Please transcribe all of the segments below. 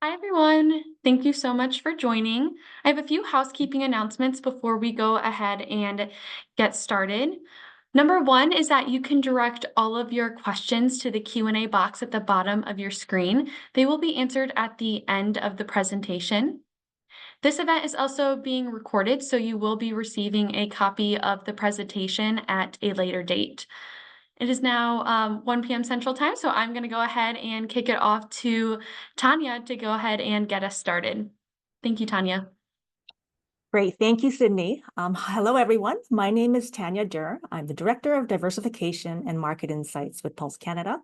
Hi, everyone. Thank you so much for joining. I have a few housekeeping announcements before we go ahead and get started. Number one is that you can direct all of your questions to the Q&A box at the bottom of your screen. They will be answered at the end of the presentation. This event is also being recorded, so you will be receiving a copy of the presentation at a later date. It is now 1 p.m. Central Time, so I'm going to go ahead and kick it off to Tanya to go ahead and get us started. Thank you, Tanya. Great. Thank you, Sydney. Hello, everyone. My name is Tanya Durr. I'm the Director of Diversification and Market Insights with Pulse Canada.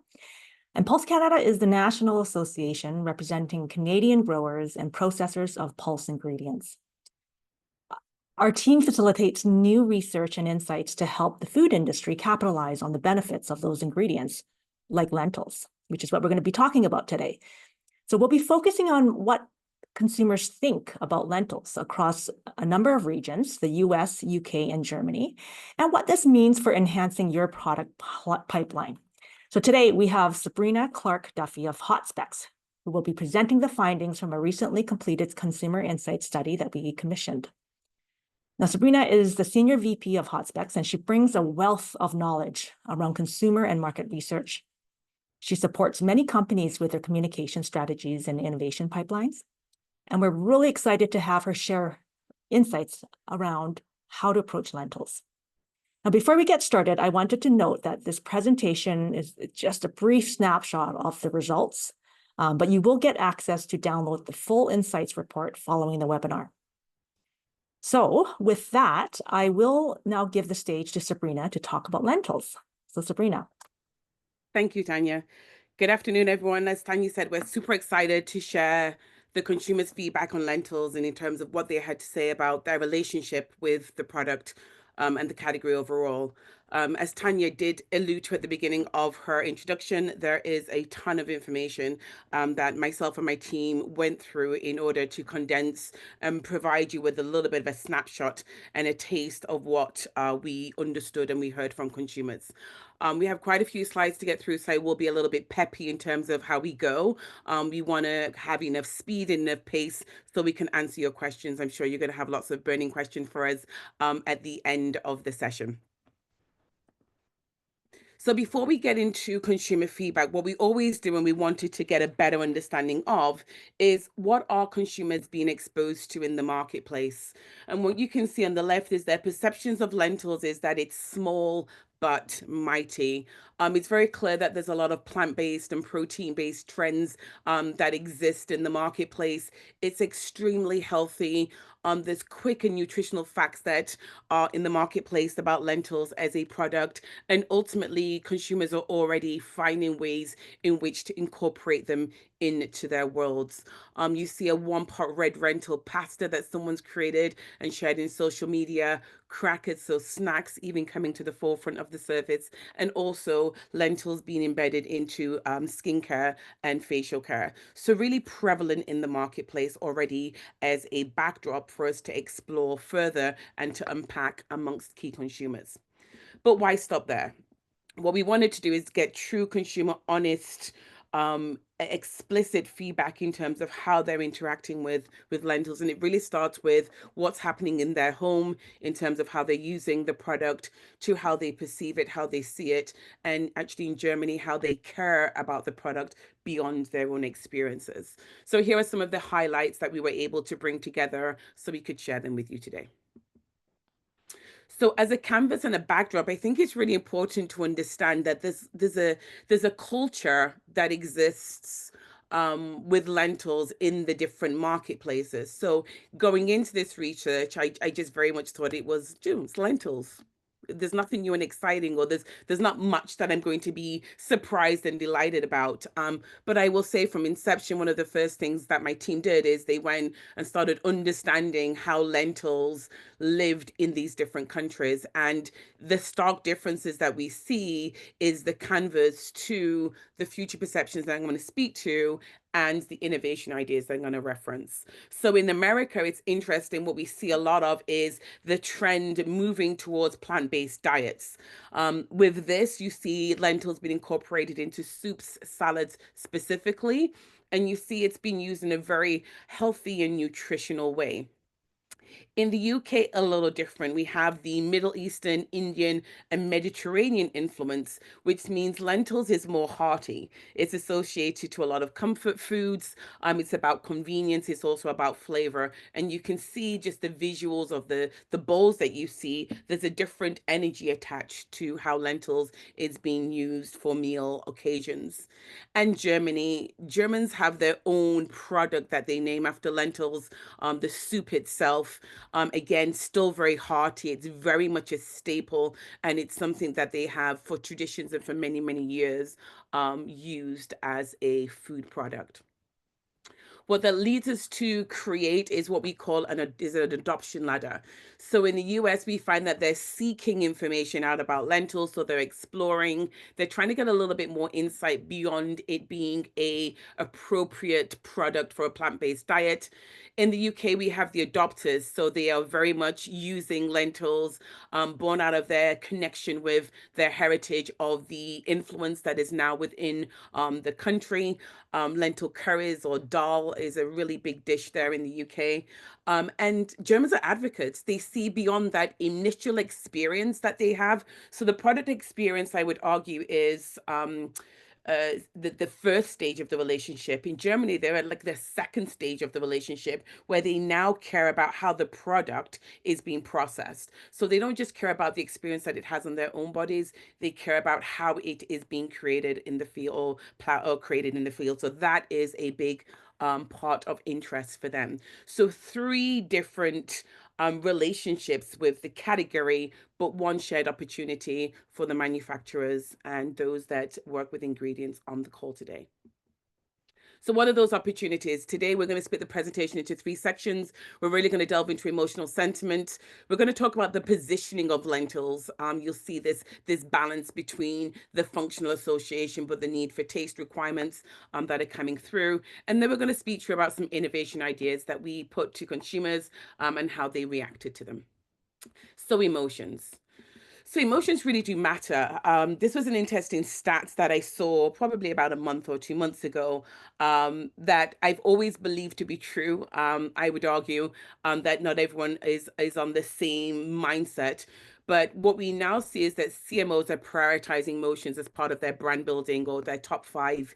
And Pulse Canada is the national association representing Canadian growers and processors of pulse ingredients. Our team facilitates new research and insights to help the food industry capitalize on the benefits of those ingredients, like lentils, which is what we're going to be talking about today. So we'll be focusing on what consumers think about lentils across a number of regions, the US, UK, and Germany, and what this means for enhancing your product pipeline. So today we have Sabrina Clark-Duffy of HotSpecs, who will be presenting the findings from a recently completed consumer insight study that we commissioned. Now, Sabrina is the Senior VP of HotSpecs, and she brings a wealth of knowledge around consumer and market research. She supports many companies with their communication strategies and innovation pipelines. And we're really excited to have her share insights around how to approach lentils. Now, before we get started, I wanted to note that this presentation is just a brief snapshot of the results, but you will get access to download the full insights report following the webinar. So with that, I will now give the stage to Sabrina to talk about lentils. So Sabrina. Thank you, Tanya. Good afternoon, everyone. As Tanya said, we're super excited to share the consumers' feedback on lentils and in terms of what they had to say about their relationship with the product and the category overall. As Tanya did allude to at the beginning of her introduction, there is a ton of information that myself and my team went through in order to condense and provide you with a little bit of a snapshot and a taste of what we understood and we heard from consumers. We have quite a few slides to get through, so I will be a little bit peppy in terms of how we go. We want to have enough speed and enough pace so we can answer your questions. I'm sure you're going to have lots of burning questions for us at the end of the session. So before we get into consumer feedback, what we always do and we wanted to get a better understanding of is what are consumers being exposed to in the marketplace. And what you can see on the left is their perceptions of lentils is that it's small but mighty. It's very clear that there's a lot of plant-based and protein-based trends that exist in the marketplace. It's extremely healthy. There's quick and nutritional facts that are in the marketplace about lentils as a product. And ultimately, consumers are already finding ways in which to incorporate them into their worlds. You see a one-pot red lentil pasta that someone's created and shared in social media, crackers, so snacks even coming to the forefront of the surface, and also lentils being embedded into skincare and facial care. So really prevalent in the marketplace already as a backdrop for us to explore further and to unpack amongst key consumers. But why stop there? What we wanted to do is get true consumer honest explicit feedback in terms of how they're interacting with lentils, and it really starts with what's happening in their home in terms of how they're using the product, to how they perceive it, how they see it, and actually in Germany how they care about the product beyond their own experiences. So here are some of the highlights that we were able to bring together so we could share them with you today. So as a canvas and a backdrop, I think it's really important to understand that there's a culture that exists with lentils in the different marketplaces. So going into this research, I just very much thought it was it's lentils. There's nothing new and exciting, or there's not much that I'm going to be surprised and delighted about. But I will say from inception, one of the first things that my team did is they went and started understanding how lentils lived in these different countries. And the stark differences that we see is the canvas to the future perceptions that I'm going to speak to and the innovation ideas I'm going to reference. So in America, it's interesting. What we see a lot of is the trend moving towards plant-based diets. With this, you see lentils being incorporated into soups, salads specifically, and you see it's being used in a very healthy and nutritional way. In the UK, a little different. We have the Middle Eastern, Indian, and Mediterranean influence, which means lentils is more hearty. It's associated to a lot of comfort foods. It's about convenience. It's also about flavor. And you can see just the visuals of the bowls that you see. There's a different energy attached to how lentils is being used for meal occasions. And Germans have their own product that they name after lentils. The soup itself, again, still very hearty. It's very much a staple, and it's something that they have for traditions and for many, many years used as a food product. What that leads us to create is what we call an adoption ladder. So in the US, we find that they're seeking information out about lentils. So they're exploring, they're trying to get a little bit more insight beyond it being a appropriate product for a plant-based diet. In the UK, we have the adopters. So they are very much using lentils, born out of their connection with their heritage of the influence that is now within the country. Lentil curries or dal is a really big dish there in the UK. And Germans are advocates. They see beyond that initial experience that they have. So the product experience, I would argue, is the first stage of the relationship. In Germany, they're at like the second stage of the relationship where they now care about how the product is being processed. So they don't just care about the experience that it has on their own bodies, they care about how it is being created in the field or created in the field. So that is a big part of interest for them. So three different relationships with the category, but one shared opportunity for the manufacturers and those that work with ingredients on the call today. So what are those opportunities? Today, we're going to split the presentation into three sections. We're really going to delve into emotional sentiment. We're going to talk about the positioning of lentils. You'll see this balance between the functional association, but the need for taste requirements that are coming through. And then we're going to speak to you about some innovation ideas that we put to consumers and how they reacted to them. So emotions. So emotions really do matter. This was an interesting stat that I saw probably about a month or 2 months ago that I've always believed to be true. I would argue that not everyone is on the same mindset. But what we now see is that CMOs are prioritizing emotions as part of their brand building or their top five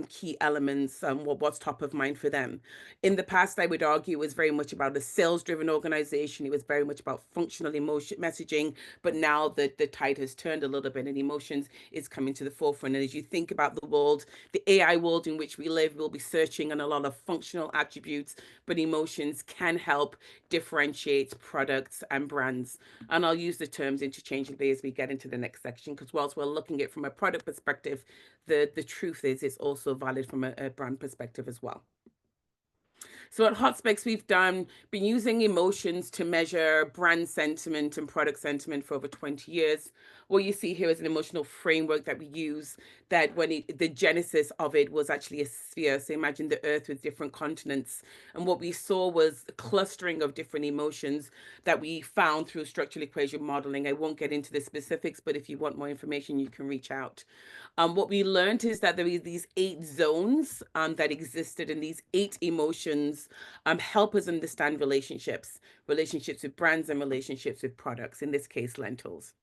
key elements, what's top of mind for them. In the past, I would argue it was very much about a sales-driven organization. It was very much about functional emotion messaging, but now the tide has turned a little bit and emotions is coming to the forefront. And as you think about the world, the AI world in which we live, we'll be searching on a lot of functional attributes, but emotions can help differentiate products and brands. And I'll use the terms interchangeably as we get into the next section, because whilst we're looking at it from a product perspective, the truth is it's also valid from a brand perspective as well. So at HotSpecs, we've been using emotions to measure brand sentiment and product sentiment for over 20 years. What you see here is an emotional framework that we use that the genesis of it was actually a sphere. So imagine the earth with different continents. And what we saw was a clustering of different emotions that we found through structural equation modeling. I won't get into the specifics, but if you want more information, you can reach out. What we learned is that there is these 8 zones that existed, and these 8 emotions help us understand relationships with brands and relationships with products, in this case, lentils.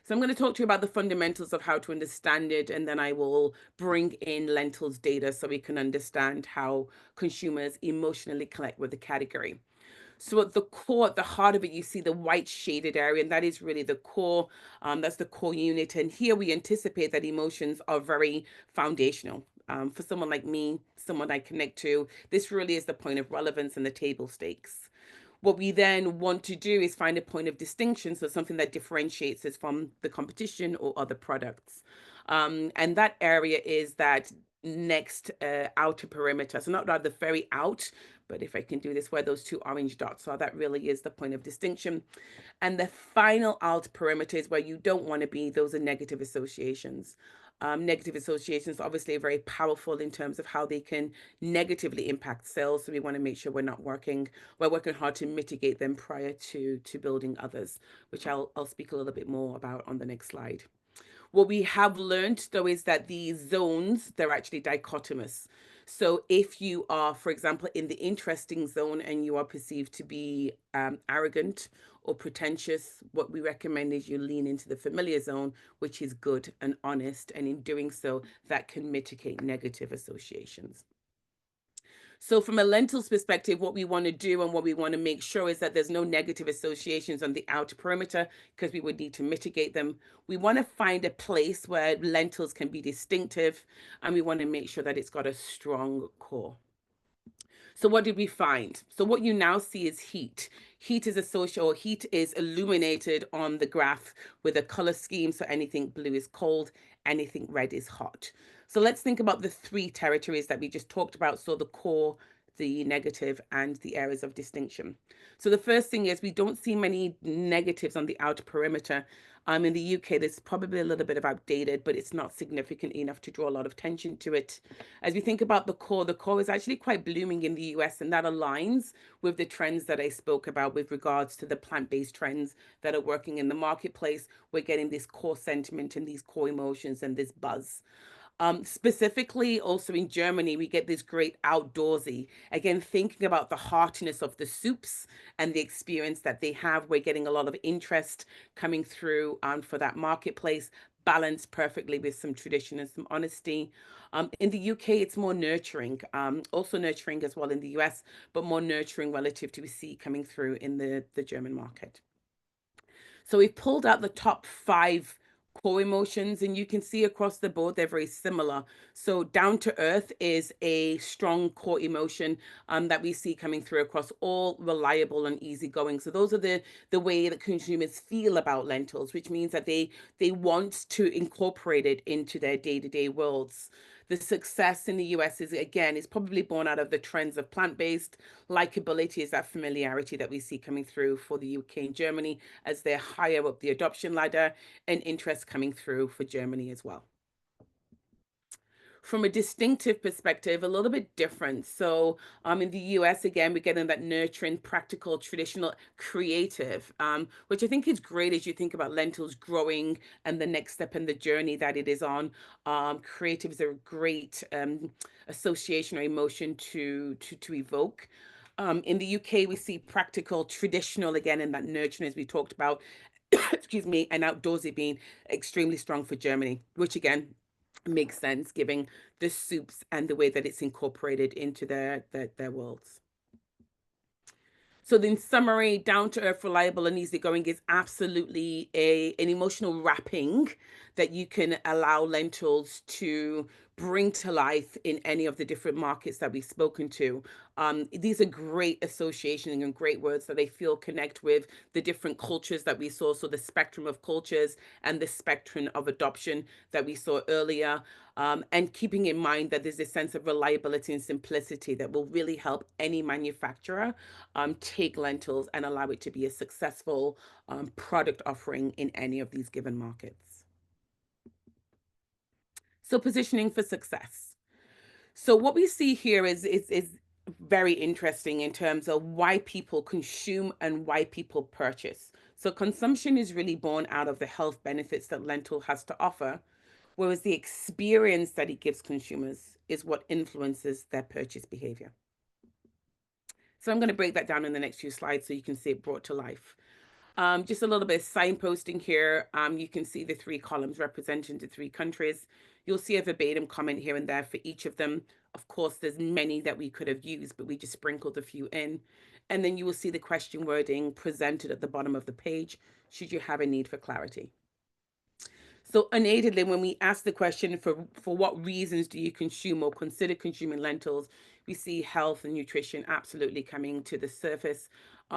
So I'm going to talk to you about the fundamentals of how to understand it, and then I will bring in lentils data so we can understand how consumers emotionally connect with the category. So at the core, at the heart of it, you see the white shaded area, and that is really the core. That's the core unit. And here we anticipate that emotions are very foundational. For someone like me, someone I connect to, this really is the point of relevance and the table stakes. What we then want to do is find a point of distinction, so something that differentiates us from the competition or other products. And that area is that next outer perimeter. So not the very out, but if I can do this, where those 2 orange dots are, that really is the point of distinction. And the final outer perimeter is where you don't want to be. Those are negative associations. Negative associations obviously are very powerful in terms of how they can negatively impact sales. So we want to make sure we're working hard to mitigate them prior to building others, which I'll speak a little bit more about on the next slide. What we have learned, though, is that these zones, they're actually dichotomous. So if you are, for example, in the interesting zone and you are perceived to be arrogant or pretentious, what we recommend is you lean into the familiar zone, which is good and honest. And in doing so, that can mitigate negative associations. So from a lentils perspective, what we want to do and what we want to make sure is that there's no negative associations on the outer perimeter, because we would need to mitigate them. We want to find a place where lentils can be distinctive, and we want to make sure that it's got a strong core. So what did we find? So what you now see is heat. Heat is illuminated on the graph with a color scheme. So anything blue is cold, anything red is hot. So let's think about the three territories that we just talked about. So the core, the negative, and the areas of distinction. So the first thing is we don't see many negatives on the outer perimeter. In the UK, there's probably a little bit of outdated, but it's not significant enough to draw a lot of attention to it. As we think about the core is actually quite blooming in the US, and that aligns with the trends that I spoke about with regards to the plant-based trends that are working in the marketplace. We're getting this core sentiment and these core emotions and this buzz. Specifically, also in Germany, we get this great outdoorsy. Again, thinking about the heartiness of the soups and the experience that they have, we're getting a lot of interest coming through for that marketplace, balanced perfectly with some tradition and some honesty. In the UK, it's more nurturing, also nurturing as well in the US, but more nurturing relative to we see coming through in the German market. So we've pulled out the top 5 core emotions, and you can see across the board they're very similar. So down to earth is a strong core emotion that we see coming through across all, reliable and easygoing. So those are the way that consumers feel about lentils, which means that they want to incorporate it into their day-to-day worlds. The success in the US is probably born out of the trends of plant-based. Likability is that familiarity that we see coming through for the UK and Germany as they're higher up the adoption ladder, and interest coming through for Germany as well. From a distinctive perspective, a little bit different. So in the US, again, we're getting that nurturing, practical, traditional, creative, which I think is great as you think about lentils growing and the next step in the journey that it is on. Creative is a great association or emotion to evoke. In the UK, we see practical, traditional, again, in that nurturing, as we talked about, excuse me, and outdoorsy being extremely strong for Germany, which again, makes sense given the soups and the way that it's incorporated into their worlds. So in summary, down to earth, reliable and easygoing is absolutely an emotional wrapping that you can allow lentils to bring to life in any of the different markets that we've spoken to. These are great associations and great words that they feel connect with the different cultures that we saw. So the spectrum of cultures and the spectrum of adoption that we saw earlier. And keeping in mind that there's a sense of reliability and simplicity that will really help any manufacturer take lentils and allow it to be a successful product offering in any of these given markets. So positioning for success. So what we see here is very interesting in terms of why people consume and why people purchase. So consumption is really born out of the health benefits that lentil has to offer, whereas the experience that it gives consumers is what influences their purchase behavior. So I'm going to break that down in the next few slides so you can see it brought to life. Just a little bit of signposting here. You can see the 3 columns representing the 3 countries. You'll see a verbatim comment here and there for each of them. Of course, there's many that we could have used, but we just sprinkled a few in. And then you will see the question wording presented at the bottom of the page, should you have a need for clarity. So unaidedly, when we ask the question for what reasons do you consume or consider consuming lentils, we see health and nutrition absolutely coming to the surface,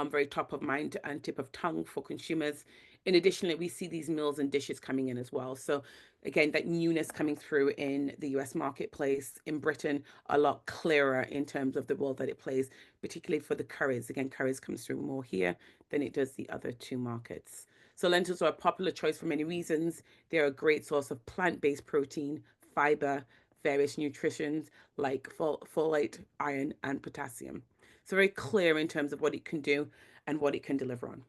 very top of mind and tip of tongue for consumers. In addition, we see these meals and dishes coming in as well. So again, that newness coming through in the US marketplace. In Britain, a lot clearer in terms of the role that it plays, particularly for the curries. Again, curries comes through more here than it does the other 2 markets. So lentils are a popular choice for many reasons. They're a great source of plant-based protein, fiber, various nutrients like folate, iron, and potassium. So very clear in terms of what it can do and what it can deliver on.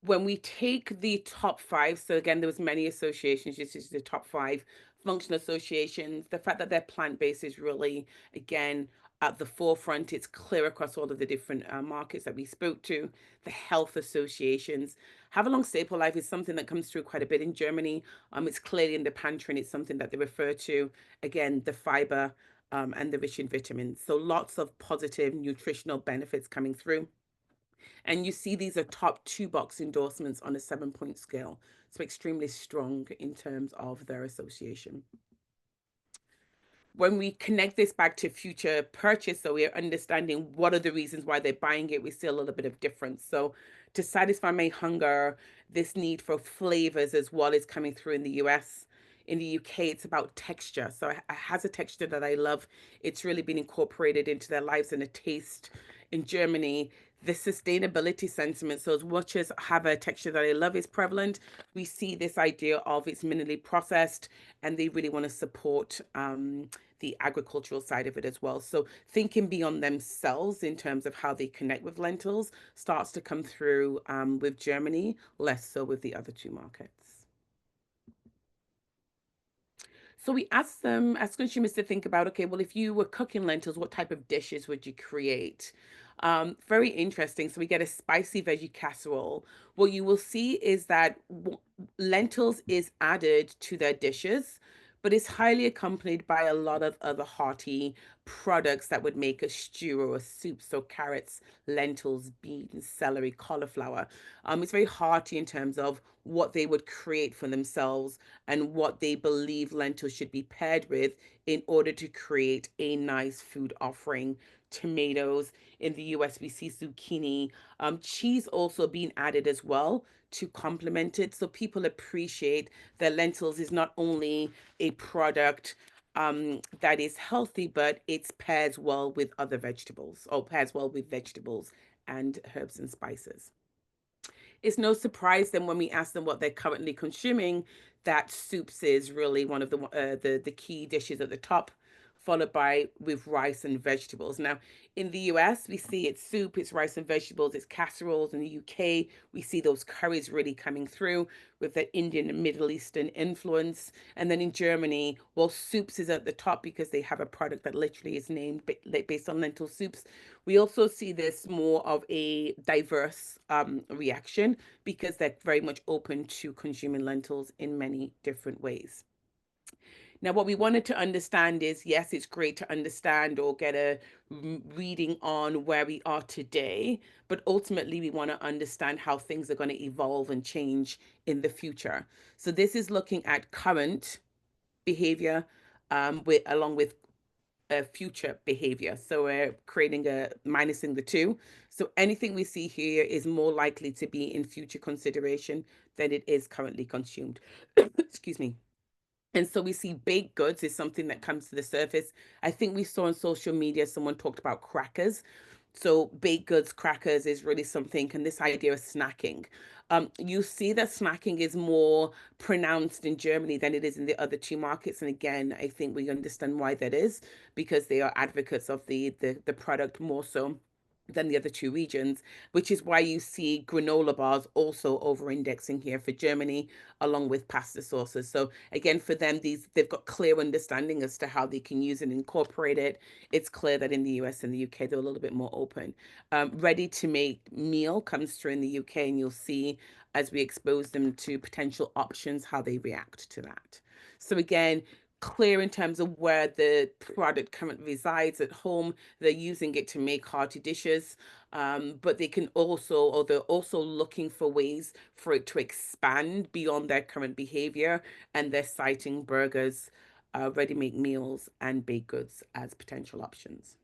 When we take the top five, so again, there was many associations, this is the top five functional associations. The fact that they're plant-based is really, again, at the forefront. It's clear across all of the different markets that we spoke to. The health associations. Have a long staple life is something that comes through quite a bit in Germany. It's clearly in the pantry and it's something that they refer to. Again, the fiber and the rich in vitamins. So lots of positive nutritional benefits coming through. And you see these are top 2 box endorsements on a 7-point scale. So extremely strong in terms of their association. When we connect this back to future purchase, so we're understanding what are the reasons why they're buying it, we see a little bit of difference. So to satisfy my hunger, this need for flavors as well is coming through in the US. In the UK, it's about texture. So it has a texture that I love. It's really been incorporated into their lives and a taste. In Germany, the sustainability sentiment, so as much as have a texture that I love is prevalent, we see this idea of it's minimally processed and they really want to support the agricultural side of it as well. So thinking beyond themselves in terms of how they connect with lentils starts to come through with Germany, less so with the other 2 markets. So we asked them, as consumers, to think about, okay, well, if you were cooking lentils, what type of dishes would you create? Very interesting. So we get a spicy veggie casserole. What you will see is that lentils is added to their dishes, but it's highly accompanied by a lot of other hearty products that would make a stew or a soup. So carrots, lentils, beans, celery, cauliflower. It's very hearty in terms of what they would create for themselves and what they believe lentils should be paired with in order to create a nice food offering. Tomatoes. In the US, we see zucchini. Cheese also being added as well to complement it. So people appreciate that lentils is not only a product that is healthy, but it pairs well with other vegetables or pairs well with vegetables and herbs and spices. It's no surprise then when we ask them what they're currently consuming, that soups is really one of the key dishes at the top, followed by with rice and vegetables. Now, in the US, we see it's soup, it's rice and vegetables, it's casseroles. In the UK, we see those curries really coming through with the Indian and Middle Eastern influence. And then in Germany, well, soups is at the top because they have a product that literally is named based on lentil soups. We also see this more of a diverse reaction because they're very much open to consuming lentils in many different ways. Now, what we wanted to understand is, yes, it's great to understand or get a reading on where we are today, but ultimately we want to understand how things are going to evolve and change in the future. So this is looking at current behavior along with future behavior. So we're creating minusing the two. So anything we see here is more likely to be in future consideration than it is currently consumed. Excuse me. And so we see baked goods is something that comes to the surface. I think we saw on social media, someone talked about crackers. So baked goods, crackers is really something, and this idea of snacking. You see that snacking is more pronounced in Germany than it is in the other 2 markets. And again, I think we understand why that is, because they are advocates of the product more so than the other 2 regions, which is why you see granola bars also over-indexing here for Germany, along with pasta sauces. So again, for them, they've got clear understanding as to how they can use and incorporate it. It's clear that in the US and the UK, they're a little bit more open. Ready to make meal comes through in the UK, and you'll see as we expose them to potential options, how they react to that. So again, clear in terms of where the product currently resides at home. They're using it to make hearty dishes, but they can also, or they're also looking for ways for it to expand beyond their current behavior, and they're citing burgers, ready-made meals, and baked goods as potential options.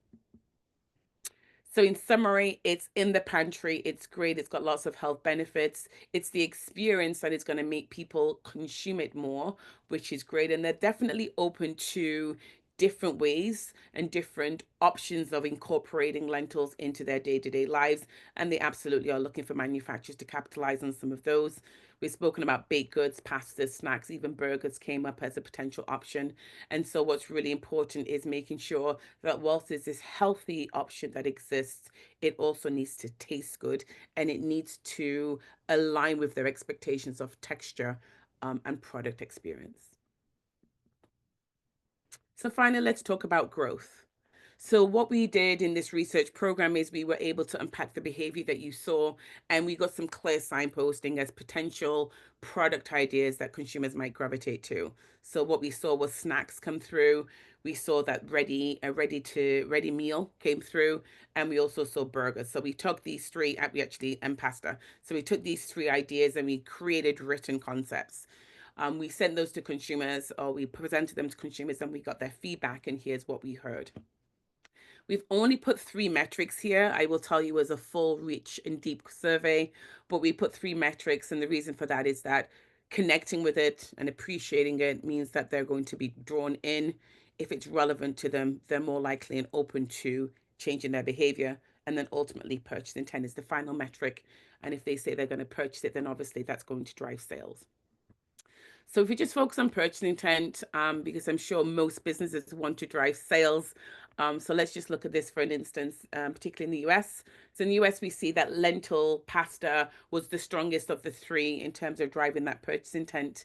So in summary, it's in the pantry. It's great. It's got lots of health benefits. It's the experience that is going to make people consume it more, which is great. And they're definitely open to different ways and different options of incorporating lentils into their day-to-day lives, and they absolutely are looking for manufacturers to capitalize on some of those. We've spoken about baked goods, pastas, snacks, even burgers came up as a potential option. And so what's really important is making sure that whilst there's this healthy option that exists, it also needs to taste good, and it needs to align with their expectations of texture and product experience. So finally, let's talk about growth. So what we did in this research program is we were able to unpack the behavior that you saw, and we got some clear signposting as potential product ideas that consumers might gravitate to. So what we saw was snacks come through. We saw that ready meal came through, and we also saw burgers. So we took these three, and pasta. So we took these three ideas and we created written concepts. We sent those to consumers, or we presented them to consumers, and we got their feedback, and here's what we heard. We've only put 3 metrics here. I will tell you as a full, rich, and deep survey, but we put 3 metrics, and the reason for that is that connecting with it and appreciating it means that they're going to be drawn in. If it's relevant to them, they're more likely and open to changing their behavior, and then ultimately purchase intent is the final metric. And if they say they're going to purchase it, then obviously that's going to drive sales. So if we just focus on purchase intent, because I'm sure most businesses want to drive sales. So let's just look at this for an instance, particularly in the US. So in the US, we see that lentil pasta was the strongest of the 3 in terms of driving that purchase intent.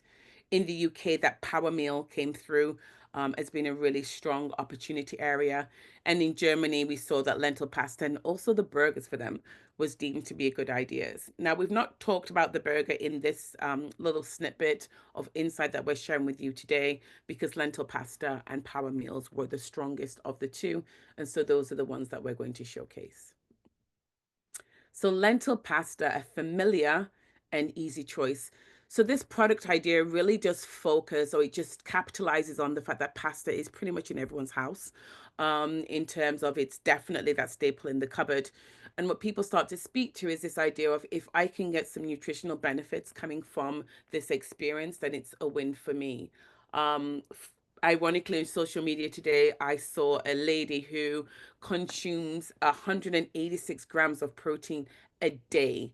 In the UK, that power meal came through as being a really strong opportunity area. And in Germany, we saw that lentil pasta and also the burgers for them was deemed to be a good idea. Now, we've not talked about the burger in this little snippet of insight that we're sharing with you today, because lentil pasta and power meals were the strongest of the 2. And so those are the ones that we're going to showcase. So lentil pasta, a familiar and easy choice. So this product idea really just focus, or it just capitalizes on the fact that pasta is pretty much in everyone's house, in terms of it's definitely that staple in the cupboard. And what people start to speak to is this idea of, if I can get some nutritional benefits coming from this experience, then it's a win for me. Ironically, on social media today, I saw a lady who consumes 186 grams of protein a day,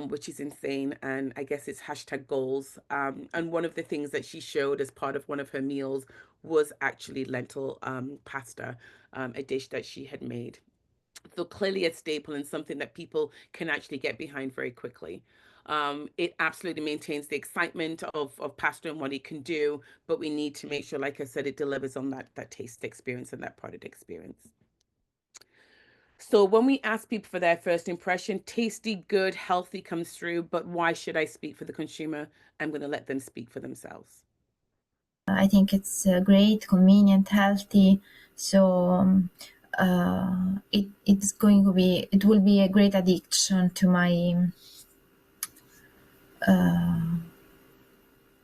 which is insane. And I guess it's hashtag goals. And one of the things that she showed as part of one of her meals was actually lentil pasta, a dish that she had made. So clearly a staple and something that people can actually get behind very quickly. It absolutely maintains the excitement of pasta and what it can do, but we need to make sure, like I said, it delivers on that taste experience and that product experience. So when we ask people for their first impression, tasty, good, healthy comes through, but why should I speak for the consumer? I'm going to let them speak for themselves. I think it's great, convenient, healthy. So it will be a great addiction to my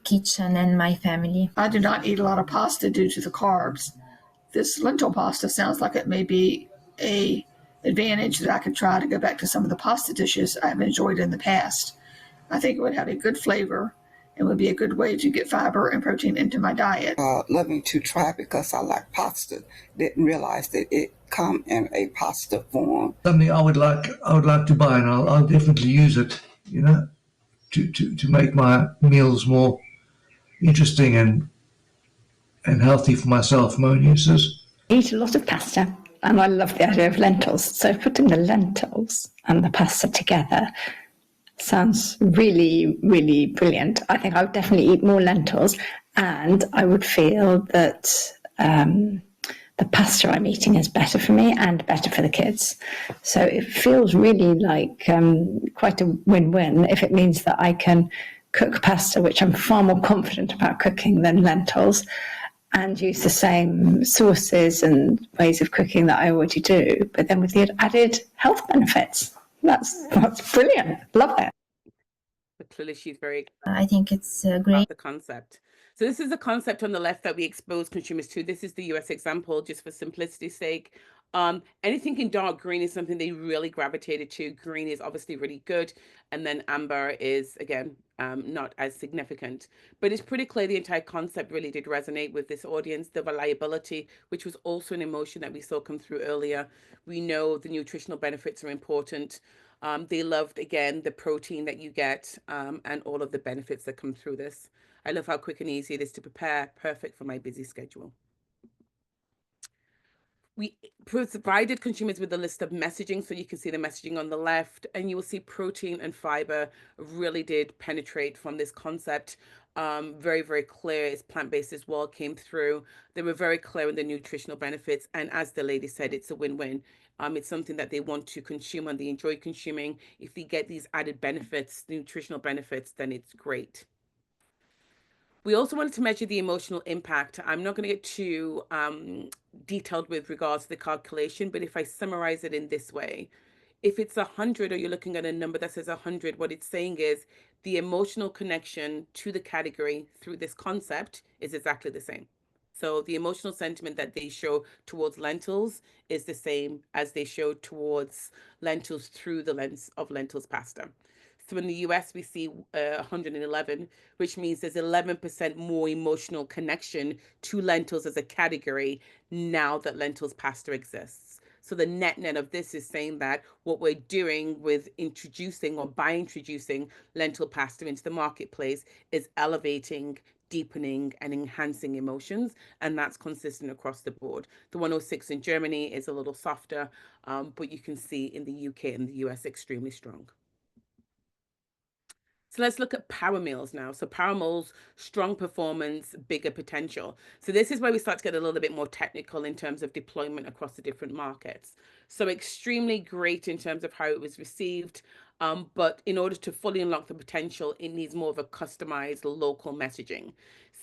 kitchen and my family. I do not eat a lot of pasta due to the carbs. This lentil pasta sounds like it may be a advantage that I could try to go back to some of the pasta dishes I've enjoyed in the past. I think it would have a good flavor and would be a good way to get fiber and protein into my diet. Loving to try because I like pasta. Didn't realize that it come in a pasta form. Something I would like to buy, and I'll definitely use it, you know, to make my meals more interesting and healthy for myself, my own uses. I eat a lot of pasta, and I love the idea of lentils. So putting the lentils and the pasta together sounds really, really brilliant. I think I would definitely eat more lentils, and I would feel that the pasta I'm eating is better for me and better for the kids. So it feels really like quite a win-win if it means that I can cook pasta, which I'm far more confident about cooking than lentils, and use the same sauces and ways of cooking that I already do, but then with the added health benefits. That's brilliant. Love it. But clearly she's very I think it's great. about the concept. So this is the concept on the left that we expose consumers to. This is the US example, just for simplicity's sake. Anything in dark green is something they really gravitated to. Green is obviously really good. And then amber is, again, not as significant. But it's pretty clear the entire concept really did resonate with this audience. The reliability, which was also an emotion that we saw come through earlier. We know the nutritional benefits are important. They loved, again, the protein that you get and all of the benefits that come through this. I love how quick and easy it is to prepare. Perfect for my busy schedule. We provided consumers with a list of messaging, so you can see the messaging on the left, and you will see protein and fiber really did penetrate from this concept. Very, very clear. It's plant-based as well, came through. They were very clear in the nutritional benefits, and as the lady said, it's a win-win. It's something that they want to consume and they enjoy consuming. If they get these added benefits, nutritional benefits, then it's great. We also wanted to measure the emotional impact. I'm not going to get too detailed with regards to the calculation, but if I summarize it in this way, if it's 100 or you're looking at a number that says 100, what it's saying is the emotional connection to the category through this concept is exactly the same. So the emotional sentiment that they show towards lentils is the same as they show towards lentils through the lens of lentils pasta. So in the US, we see 111, which means there's 11% more emotional connection to lentils as a category now that lentils pasta exists. So the net of this is saying that what we're doing with introducing or by introducing lentil pasta into the marketplace is elevating, deepening, and enhancing emotions. And that's consistent across the board. The 106 in Germany is a little softer, but you can see in the UK and the US extremely strong. So let's look at power meals now. So power meals, strong performance, bigger potential. So this is where we start to get a little bit more technical in terms of deployment across the different markets. So extremely great in terms of how it was received. But in order to fully unlock the potential, it needs more of a customized local messaging.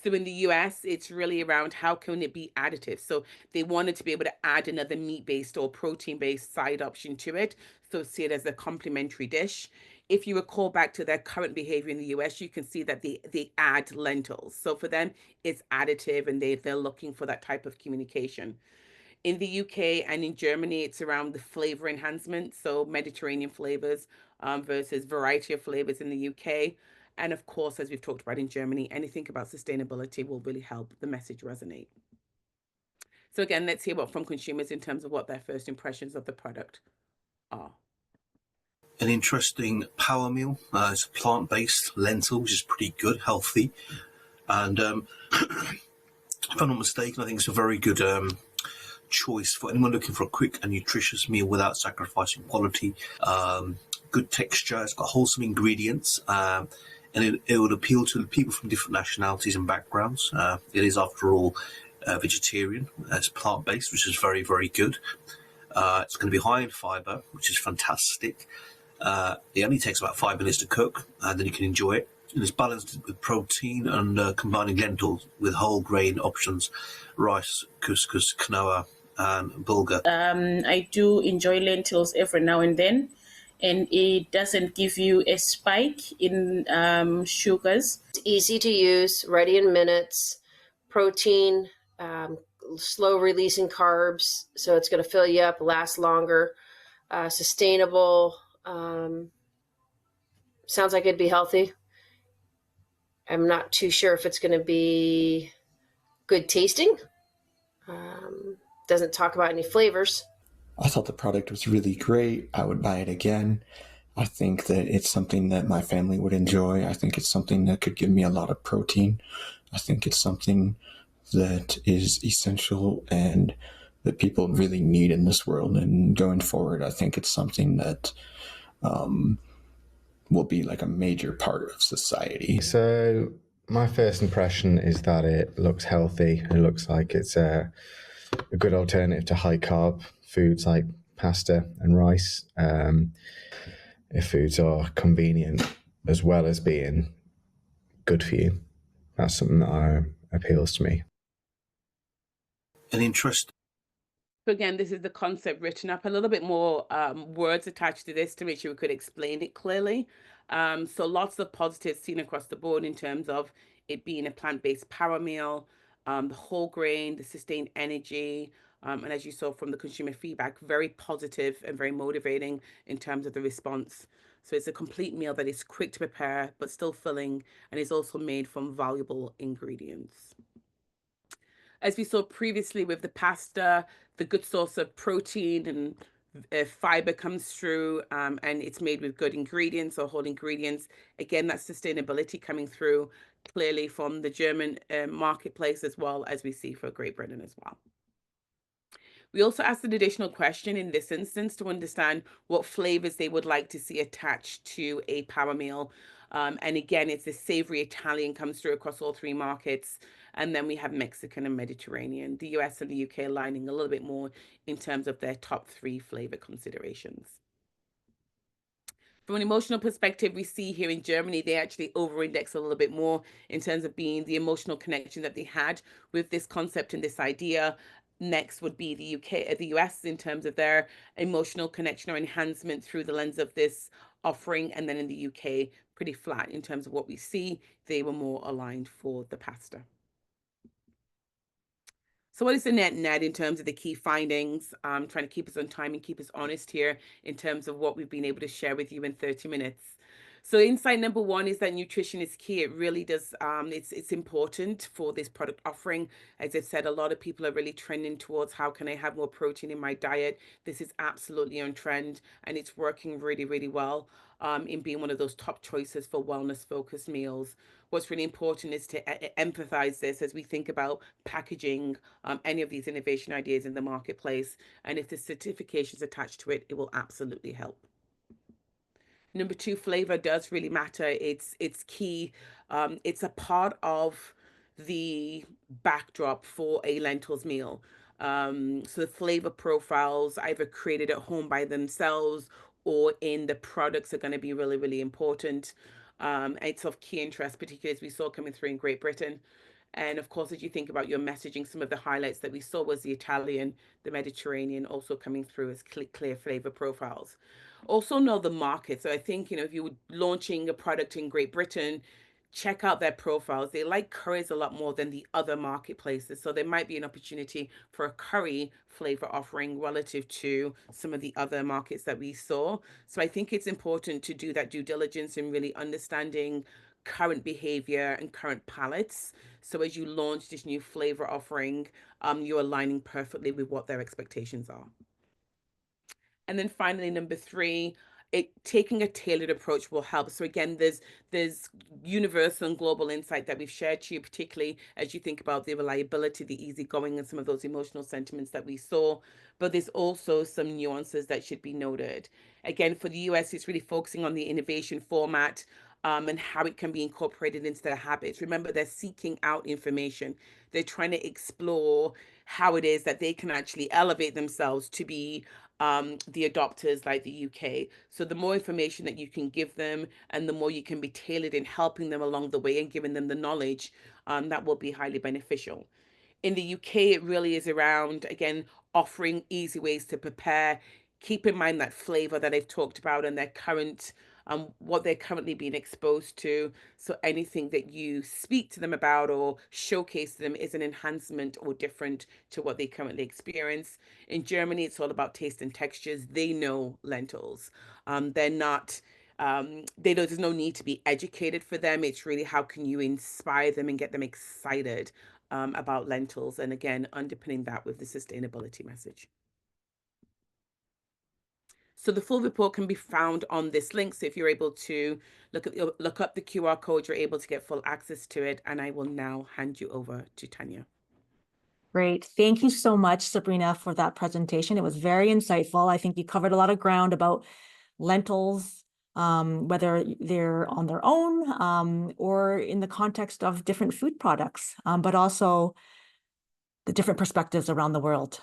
So in the US, it's really around how can it be additive. So they wanted to be able to add another meat-based or protein-based side option to it. So see it as a complementary dish. If you recall back to their current behavior in the US, you can see that they add lentils. So for them, it's additive and they're looking for that type of communication. In the UK and in Germany, it's around the flavor enhancement. So Mediterranean flavors versus variety of flavors in the UK. And of course, as we've talked about in Germany, anything about sustainability will really help the message resonate. So again, let's hear what from consumers in terms of what their first impressions of the product are. An interesting power meal. It's a plant-based lentil, which is pretty good, healthy. And if I'm not mistaken, I think it's a very good choice for anyone looking for a quick and nutritious meal without sacrificing quality. Good texture. It's got wholesome ingredients. And it would appeal to people from different nationalities and backgrounds. It is, after all, vegetarian. It's plant-based, which is very, very good. It's going to be high in fiber, which is fantastic. It only takes about 5 minutes to cook, and then you can enjoy it. And it's balanced with protein and combining lentils with whole grain options, rice, couscous, quinoa, and bulgur. I do enjoy lentils every now and then, and it doesn't give you a spike in sugars. It's easy to use, ready in minutes, protein, slow releasing carbs, so it's going to fill you up, last longer, sustainable. Sounds like it'd be healthy. I'm not too sure if it's going to be good tasting. Doesn't talk about any flavors. I thought the product was really great. I would buy it again. I think that it's something that my family would enjoy. I think it's something that could give me a lot of protein. I think it's something that is essential and that people really need in this world. And going forward, I think it's something that will be like a major part of society. So my first impression is that it looks healthy. It looks like it's a good alternative to high carb foods like pasta and rice. If foods are convenient as well as being good for you, that's something that appeals to me. An interest. So again, this is the concept written up, a little bit more words attached to this to make sure we could explain it clearly. So lots of positives seen across the board in terms of it being a plant-based power meal, the whole grain, the sustained energy, And as you saw from the consumer feedback, very positive and very motivating in terms of the response. So it's a complete meal that is quick to prepare, but still filling, and is also made from valuable ingredients. As we saw previously with the pasta, the good source of protein and fiber comes through, and it's made with good ingredients or whole ingredients. Again, that sustainability coming through clearly from the German marketplace, as well as we see for Great Britain as well. We also asked an additional question in this instance to understand what flavors they would like to see attached to a power meal. And again, it's the savory Italian comes through across all three markets. And then we have Mexican and Mediterranean, the US and the UK aligning a little bit more in terms of their top 3 flavor considerations. From an emotional perspective, we see here in Germany, they actually over-index a little bit more in terms of being the emotional connection that they had with this concept and this idea. Next would be the UK, the US in terms of their emotional connection or enhancement through the lens of this offering. And then in the UK, pretty flat in terms of what we see. They were more aligned for the pasta. So what is the net in terms of the key findings? I'm trying to keep us on time and keep us honest here in terms of what we've been able to share with you in 30 minutes. So insight number 1 is that nutrition is key. It really does, it's important for this product offering. As I said, a lot of people are really trending towards how can I have more protein in my diet? This is absolutely on trend, and it's working really, really well in being one of those top choices for wellness-focused meals. What's really important is to empathize this as we think about packaging any of these innovation ideas in the marketplace. And if the certifications attached to it, it will absolutely help. Number 2, flavor does really matter. It's key. It's a part of the backdrop for a lentils meal. So the flavor profiles either created at home by themselves or in the products are going to be really, really important. It's of key interest, particularly as we saw coming through in Great Britain. And of course, as you think about your messaging, some of the highlights that we saw was the Italian, the Mediterranean also coming through as clear flavor profiles. Also know the market. So I think, if you were launching a product in Great Britain, check out their profiles. They like curries a lot more than the other marketplaces. So there might be an opportunity for a curry flavor offering relative to some of the other markets that we saw. So I think it's important to do that due diligence and really understanding current behavior and current palates. So as you launch this new flavor offering, you're aligning perfectly with what their expectations are. And then finally, number 3, taking a tailored approach will help. So again, there's universal and global insight that we've shared to you, particularly as you think about the reliability, the easygoing, and some of those emotional sentiments that we saw. But there's also some nuances that should be noted. Again, for the US, it's really focusing on the innovation format and how it can be incorporated into their habits. Remember, they're seeking out information. They're trying to explore how it is that they can actually elevate themselves to be the adopters like the UK. So the more information that you can give them and the more you can be tailored in helping them along the way and giving them the knowledge, that will be highly beneficial. In the UK, it really is around, again, offering easy ways to prepare. Keep in mind that flavor that I've talked about and their current what they're currently being exposed to. So anything that you speak to them about or showcase to them is an enhancement or different to what they currently experience. In Germany, it's all about taste and textures. They know lentils. They're not, there's no need to be educated for them. It's really how can you inspire them and get them excited about lentils. And again, underpinning that with the sustainability message. So the full report can be found on this link. So if you're able to look up the QR code, you're able to get full access to it. And I will now hand you over to Tanya. Great. Thank you so much, Sabrina, for that presentation. It was very insightful. I think you covered a lot of ground about lentils, whether they're on their own or in the context of different food products, but also the different perspectives around the world,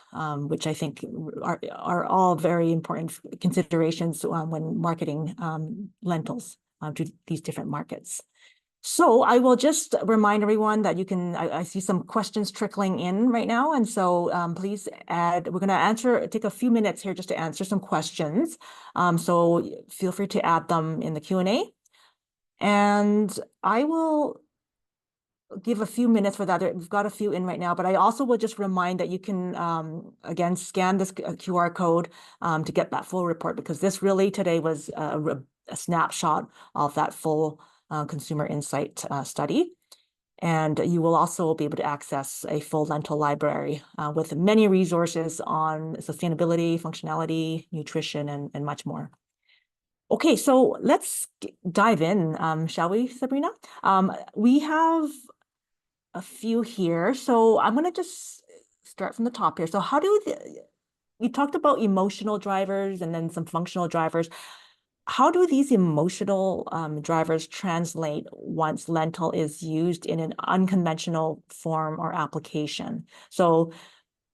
which I think are all very important considerations when marketing lentils to these different markets. So I will just remind everyone that you can, I see some questions trickling in right now. And so please add, we're going to take a few minutes here just to answer some questions. So feel free to add them in the Q&A. And I will give a few minutes for that. We've got a few in right now, but I also will just remind that you can, again, scan this QR code to get that full report, because this really today was a snapshot of that full consumer insight study. And you will also be able to access a full lentil library with many resources on sustainability, functionality, nutrition, and much more. Okay, so let's dive in, shall we, Sabrina? We have a few here. So I'm going to just start from the top here. So how do you talked about emotional drivers and then some functional drivers. How do these emotional drivers translate once lentil is used in an unconventional form or application? So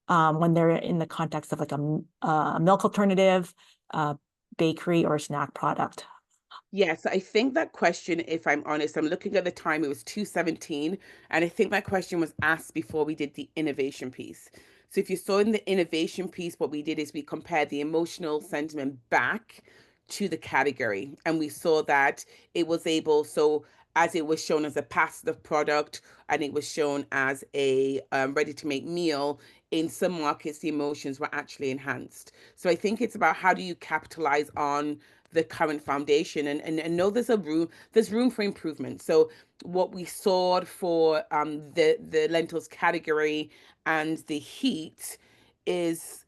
when they're in the context of like a milk alternative, bakery, or snack product. Yes, I think that question, if I'm honest, I'm looking at the time, it was 217, and I think that question was asked before we did the innovation piece. So if you saw in the innovation piece, what we did is we compared the emotional sentiment back to the category, and we saw that it was able, so as it was shown as a passive product and it was shown as a ready-to-make meal, in some markets, the emotions were actually enhanced. So I think it's about how do you capitalize on the current foundation and know there's room for improvement. So what we saw for the lentils category and the heat is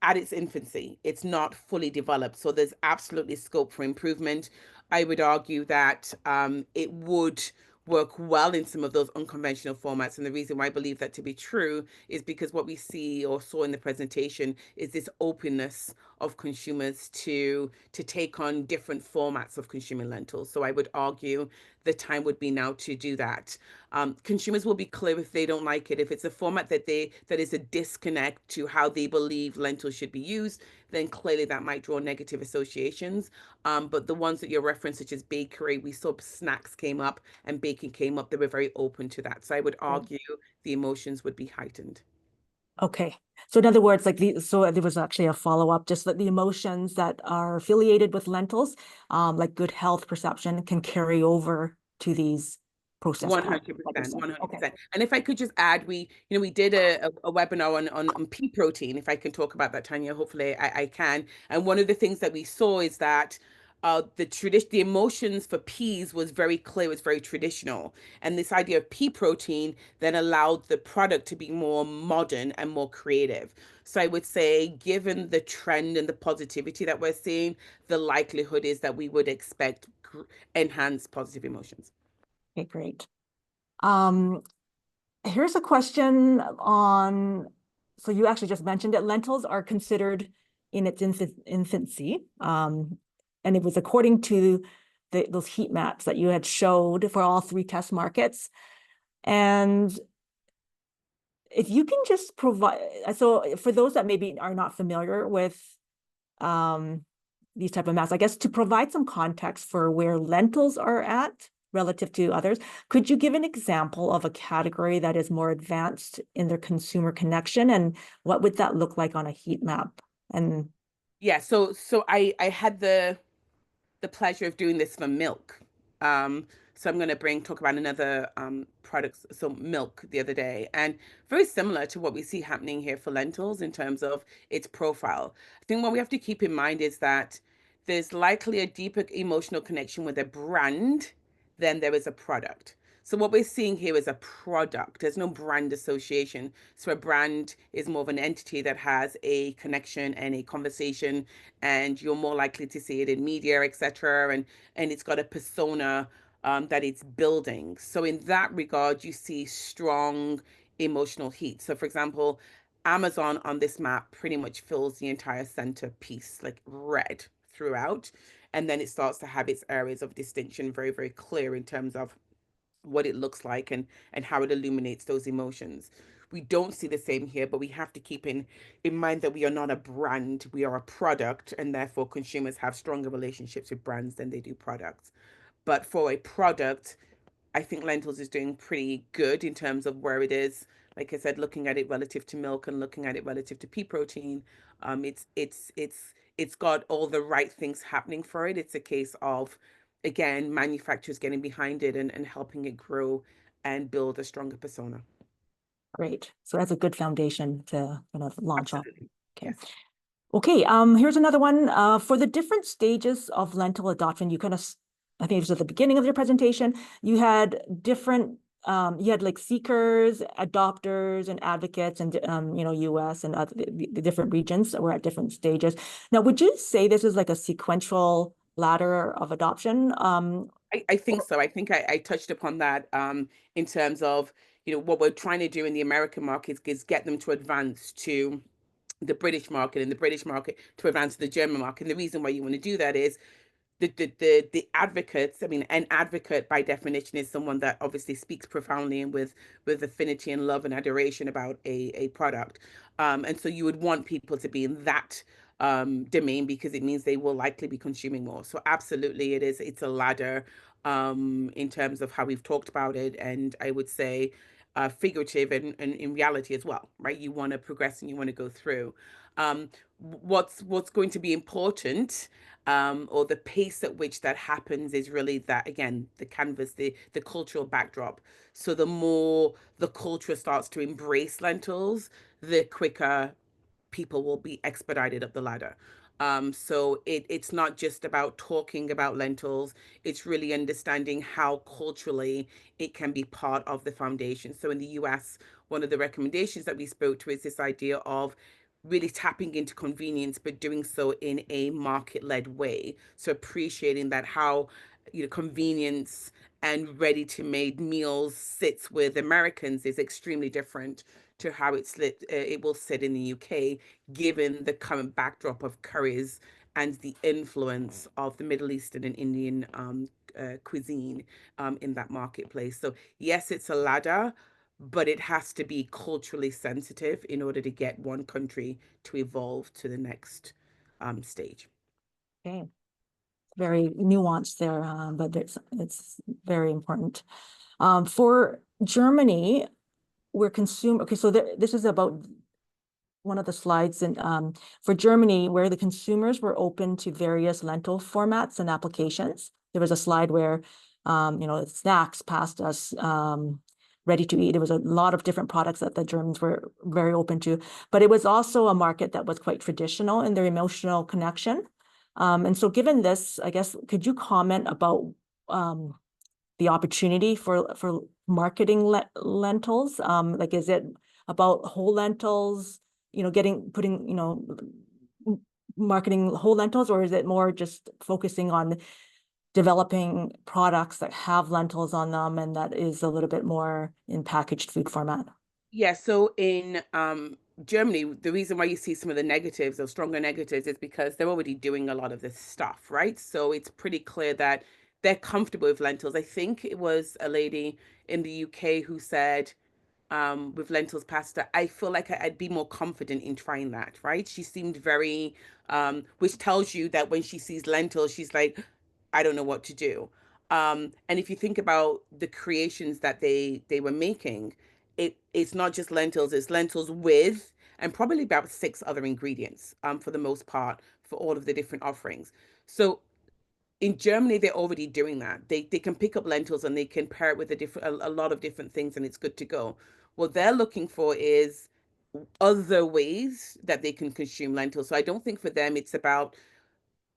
at its infancy. It's not fully developed. So there's absolutely scope for improvement. I would argue that it would work well in some of those unconventional formats. And the reason why I believe that to be true is because what we see or saw in the presentation is this openness of consumers to take on different formats of consuming lentils. So I would argue the time would be now to do that. Consumers will be clear if they don't like it. If it's a format that is a disconnect to how they believe lentils should be used, then clearly that might draw negative associations. But the ones that you referenced, such as bakery, we saw snacks came up and baking came up. They were very open to that. So I would argue the emotions would be heightened. Okay. So in other words, like so there was actually a follow-up, just that the emotions that are affiliated with lentils, like good health perception, can carry over to these processed 100%, 100%. And if I could just add, we did a webinar on pea protein. If I can talk about that, Tanya, hopefully I can. And one of the things that we saw is that the emotions for peas was very clear, was very traditional. And this idea of pea protein then allowed the product to be more modern and more creative. So I would say, given the trend and the positivity that we're seeing, the likelihood is that we would expect enhanced positive emotions. Okay, great. Here's a question on, so you actually just mentioned it, lentils are considered in its infancy. And it was according to those heat maps that you had showed for all 3 test markets. And if you can just provide, so for those that maybe are not familiar with these type of maps, I guess to provide some context for where lentils are at relative to others, could you give an example of a category that is more advanced in their consumer connection, and what would that look like on a heat map? And yeah, so I had the pleasure of doing this for milk. So I'm going to talk about another product, so milk, the other day, and very similar to what we see happening here for lentils in terms of its profile. I think what we have to keep in mind is that there's likely a deeper emotional connection with a brand than there is a product. So what we're seeing here is a product. There's no brand association. So a brand is more of an entity that has a connection and a conversation, and you're more likely to see it in media, etc. And it's got a persona that it's building. So in that regard, you see strong emotional heat. So for example, Amazon on this map pretty much fills the entire center piece, like red throughout. And then it starts to have its areas of distinction very, very clear in terms of what it looks like and how it illuminates those emotions. We don't see the same here, but we have to keep in mind that we are not a brand, we are a product, and therefore consumers have stronger relationships with brands than they do products. But for a product, I think lentils is doing pretty good in terms of where it is. Like I said, looking at it relative to milk and looking at it relative to pea protein, it's got all the right things happening for it. It's a case of, again, manufacturers getting behind it and helping it grow and build a stronger persona. Great. So that's a good foundation to kind of launch off. Absolutely. Okay. Yes. Okay, here's another one. For the different stages of lentil adoption, you kind of, I think it was at the beginning of your presentation, you had different, you had like seekers, adopters, and advocates, and you know, US and other, the different regions that were at different stages. Now, would you say this is like a sequential ladder of adoption? I think so. I think I touched upon that in terms of, you know, what we're trying to do in the American market is get them to advance to the British market, and the British market to advance to the German market. And the reason why you want to do that is the advocates. I mean, an advocate by definition is someone that obviously speaks profoundly and with affinity and love and adoration about a product. And so you would want people to be in that domain, because it means they will likely be consuming more. So absolutely, it's a ladder in terms of how we've talked about it, and I would say figurative and in reality as well, right? You want to progress and you want to go through. What's going to be important, or the pace at which that happens, is really that, again, the canvas, the cultural backdrop. So the more the culture starts to embrace lentils, the quicker people will be expedited up the ladder. So it's not just about talking about lentils, it's really understanding how culturally it can be part of the foundation. So in the US, one of the recommendations that we spoke to is this idea of really tapping into convenience, but doing so in a market-led way. So appreciating that how, you know, convenience and ready-to-made meals sits with Americans is extremely different to how it will sit in the UK, given the current backdrop of curries and the influence of the Middle Eastern and Indian cuisine in that marketplace. So yes, it's a ladder, but it has to be culturally sensitive in order to get one country to evolve to the next stage. Okay, very nuanced there, but it's very important. For Germany, okay, so this is about one of the slides, and for Germany, where the consumers were open to various lentil formats and applications. There was a slide where, you know, snacks, pastas, ready to eat. There was a lot of different products that the Germans were very open to, but it was also a market that was quite traditional in their emotional connection. And so given this, I guess, could you comment about the opportunity for marketing lentils? Like, is it about whole lentils, you know, putting, you know, marketing whole lentils, or is it more just focusing on developing products that have lentils on them and that is a little bit more in packaged food format? Yeah, so in Germany, the reason why you see some of the negatives or stronger negatives is because they're already doing a lot of this stuff, right? So it's pretty clear that they're comfortable with lentils. I think it was a lady in the UK who said, with lentils pasta, I feel like I'd be more confident in trying that, right? She seemed very, which tells you that when she sees lentils, she's like, I don't know what to do. And if you think about the creations that they were making, it's not just lentils, it's lentils with, and probably about 6 other ingredients, for the most part, for all of the different offerings. So in Germany, they're already doing that. They can pick up lentils and they can pair it with a lot of different things, and it's good to go. What they're looking for is other ways that they can consume lentils. So I don't think for them it's about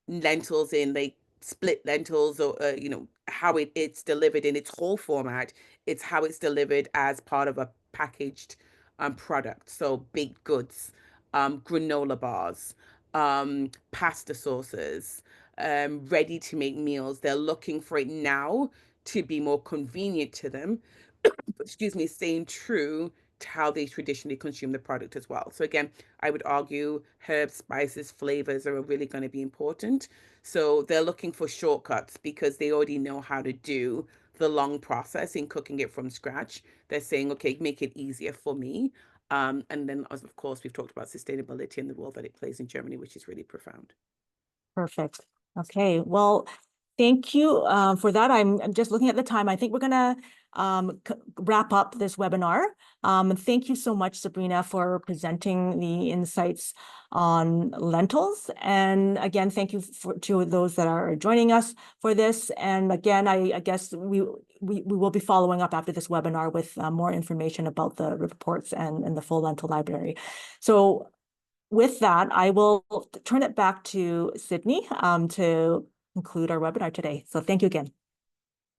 lentils in like split lentils, or you know, how it's delivered in its whole format. It's how it's delivered as part of a packaged product. So baked goods, granola bars, pasta sauces, ready to make meals. They're looking for it now to be more convenient to them, excuse me, staying true to how they traditionally consume the product as well. So again, I would argue herbs, spices, flavors are really going to be important. So they're looking for shortcuts because they already know how to do the long process in cooking it from scratch. They're saying, okay, make it easier for me. And then, as of course, we've talked about sustainability and the role that it plays in Germany, which is really profound. Perfect. Okay, well, thank you for that. I'm just looking at the time. I think we're gonna wrap up this webinar. Thank you so much, Sabrina, for presenting the insights on lentils. And again, thank you to those that are joining us for this. And again, I guess we will be following up after this webinar with more information about the reports and the full lentil library. So with that, I will turn it back to Sydney to conclude our webinar today. So thank you again.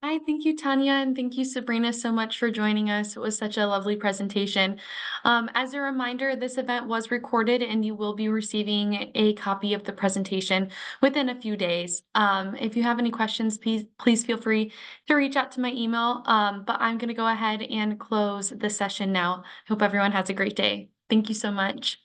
Hi, thank you, Tanya, and thank you, Sabrina, so much for joining us. It was such a lovely presentation. As a reminder, this event was recorded and you will be receiving a copy of the presentation within a few days. If you have any questions, please feel free to reach out to my email, but I'm going to go ahead and close the session now. Hope everyone has a great day. Thank you so much.